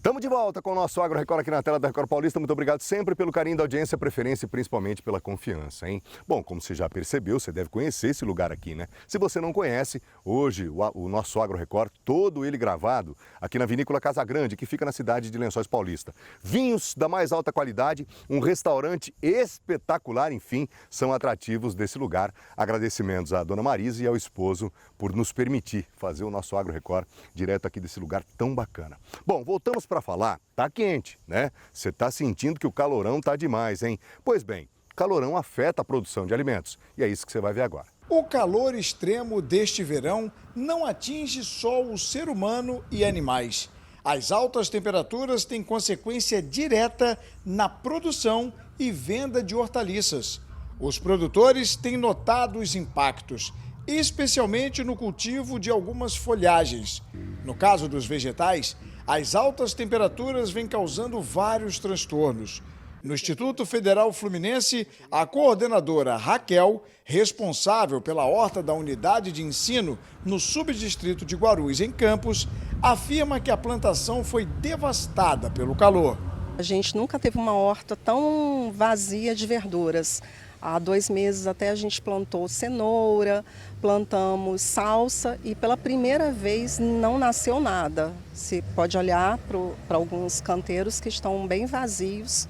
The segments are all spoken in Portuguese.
Estamos de volta com o nosso Agro Record aqui na tela da Record Paulista. Muito obrigado sempre pelo carinho da audiência, preferência e principalmente pela confiança, hein? Bom, como você já percebeu, você deve conhecer esse lugar aqui, né? Se você não conhece, hoje o nosso Agro Record, todo ele gravado aqui na Vinícola Casa Grande, que fica na cidade de Lençóis Paulista. Vinhos da mais alta qualidade, um restaurante espetacular, enfim, são atrativos desse lugar. Agradecimentos à dona Marisa e ao esposo por nos permitir fazer o nosso Agro Record direto aqui desse lugar tão bacana. Bom, voltamos para falar, tá quente, né? Você tá sentindo que o calorão tá demais, hein? Pois bem, calorão afeta a produção de alimentos e é isso que você vai ver agora. O calor extremo deste verão não atinge só o ser humano e animais. As altas temperaturas têm consequência direta na produção e venda de hortaliças. Os produtores têm notado os impactos, especialmente no cultivo de algumas folhagens. No caso dos vegetais, as altas temperaturas vêm causando vários transtornos. No Instituto Federal Fluminense, a coordenadora Raquel, responsável pela horta da unidade de ensino no subdistrito de Guarulhos, em Campos, afirma que a plantação foi devastada pelo calor. A gente nunca teve uma horta tão vazia de verduras. Há 2 meses até a gente plantou cenoura, plantamos salsa e pela primeira vez não nasceu nada. Você pode olhar para alguns canteiros que estão bem vazios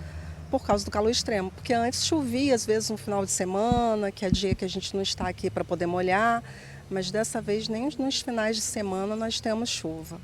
por causa do calor extremo. Porque antes chovia, às vezes no final de semana, que é dia que a gente não está aqui para poder molhar, mas dessa vez nem nos finais de semana nós temos chuva.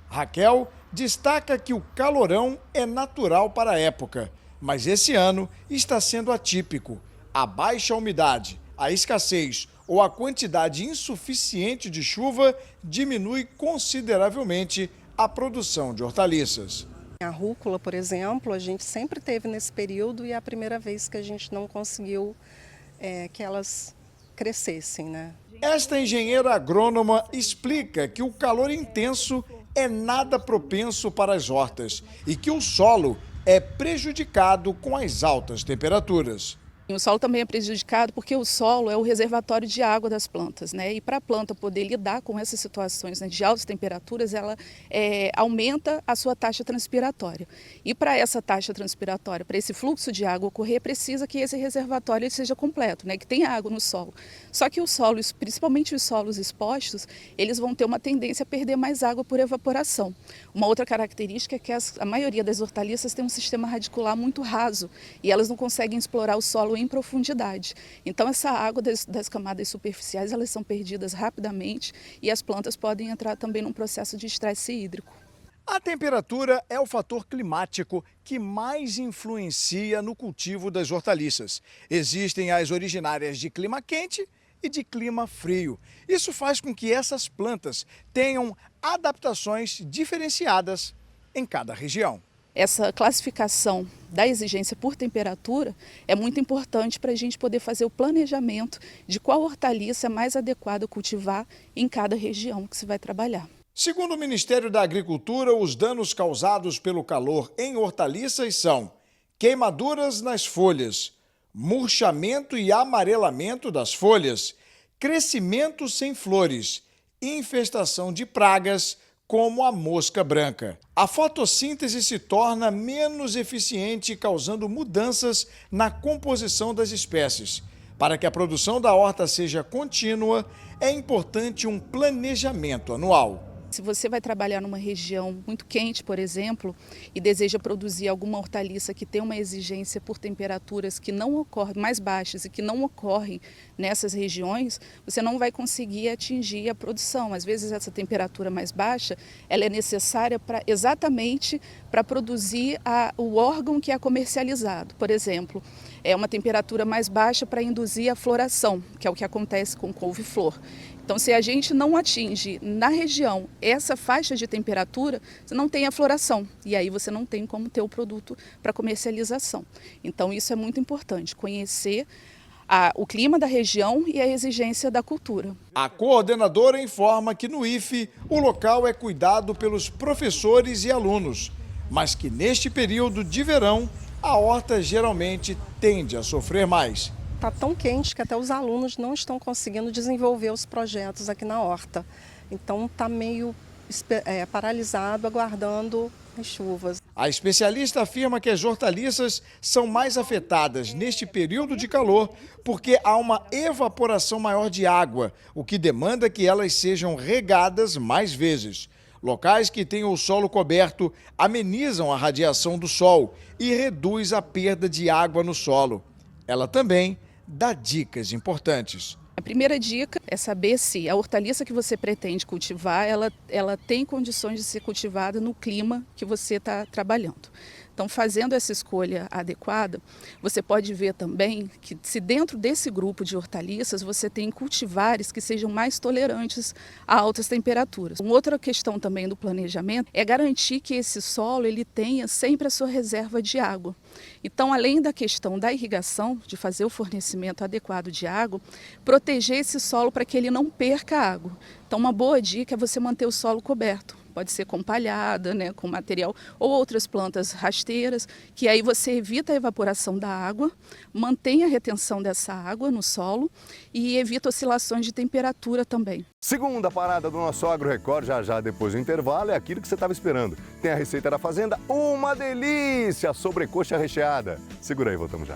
Raquel destaca que o calorão é natural para a época, mas esse ano está sendo atípico. A baixa umidade, a escassez ou a quantidade insuficiente de chuva diminui consideravelmente a produção de hortaliças. A rúcula, por exemplo, a gente sempre teve nesse período e é a primeira vez que a gente não conseguiu que elas crescessem, né? Esta engenheira agrônoma explica que o calor intenso é nada propenso para as hortas e que o solo é prejudicado com as altas temperaturas. O solo também é prejudicado porque o solo é o reservatório de água das plantas, né? E para a planta poder lidar com essas situações, né, de altas temperaturas, ela aumenta a sua taxa transpiratória. E para essa taxa transpiratória, para esse fluxo de água ocorrer, precisa que esse reservatório seja completo, né? Que tenha água no solo. Só que os solos, principalmente os solos expostos, eles vão ter uma tendência a perder mais água por evaporação. Uma outra característica é que a maioria das hortaliças tem um sistema radicular muito raso e elas não conseguem explorar o solo em profundidade. Então essa água das camadas superficiais, elas são perdidas rapidamente e as plantas podem entrar também num processo de estresse hídrico. A temperatura é o fator climático que mais influencia no cultivo das hortaliças. Existem as originárias de clima quente e de clima frio. Isso faz com que essas plantas tenham adaptações diferenciadas em cada região. Essa classificação da exigência por temperatura é muito importante para a gente poder fazer o planejamento de qual hortaliça é mais adequada a cultivar em cada região que se vai trabalhar. Segundo o Ministério da Agricultura, os danos causados pelo calor em hortaliças são queimaduras nas folhas, murchamento e amarelamento das folhas, crescimento sem flores, infestação de pragas, como a mosca branca. A fotossíntese se torna menos eficiente, causando mudanças na composição das espécies. Para que a produção da horta seja contínua, é importante um planejamento anual. Se você vai trabalhar numa região muito quente, por exemplo, e deseja produzir alguma hortaliça que tem uma exigência por temperaturas que não ocorrem, mais baixas e que não ocorrem nessas regiões, você não vai conseguir atingir a produção. Às vezes essa temperatura mais baixa, ela é necessária exatamente para produzir o órgão que é comercializado. Por exemplo, é uma temperatura mais baixa para induzir a floração, que é o que acontece com couve-flor. Então, se a gente não atinge na região essa faixa de temperatura, você não tem a floração e aí você não tem como ter o produto para comercialização. Então, isso é muito importante, conhecer o clima da região e a exigência da cultura. A coordenadora informa que no IFE o local é cuidado pelos professores e alunos, mas que neste período de verão a horta geralmente tende a sofrer mais. Está tão quente que até os alunos não estão conseguindo desenvolver os projetos aqui na horta. Então está meio paralisado, aguardando as chuvas. A especialista afirma que as hortaliças são mais afetadas neste período de calor porque há uma evaporação maior de água, o que demanda que elas sejam regadas mais vezes. Locais que têm o solo coberto amenizam a radiação do sol e reduz a perda de água no solo. Ela também dá dicas importantes. A primeira dica é saber se a hortaliça que você pretende cultivar, ela tem condições de ser cultivada no clima que você está trabalhando. Então, fazendo essa escolha adequada, você pode ver também que se dentro desse grupo de hortaliças você tem cultivares que sejam mais tolerantes a altas temperaturas. Uma outra questão também do planejamento é garantir que esse solo ele tenha sempre a sua reserva de água. Então, além da questão da irrigação, de fazer o fornecimento adequado de água, proteger esse solo para que ele não perca água. Então, uma boa dica é você manter o solo coberto. Pode ser com palhada, né, com material ou outras plantas rasteiras, que aí você evita a evaporação da água, mantém a retenção dessa água no solo e evita oscilações de temperatura também. Segunda parada do nosso Agro Record, já depois do intervalo, é aquilo que você estava esperando. Tem a receita da fazenda, uma delícia, sobrecoxa recheada. Segura aí, voltamos já.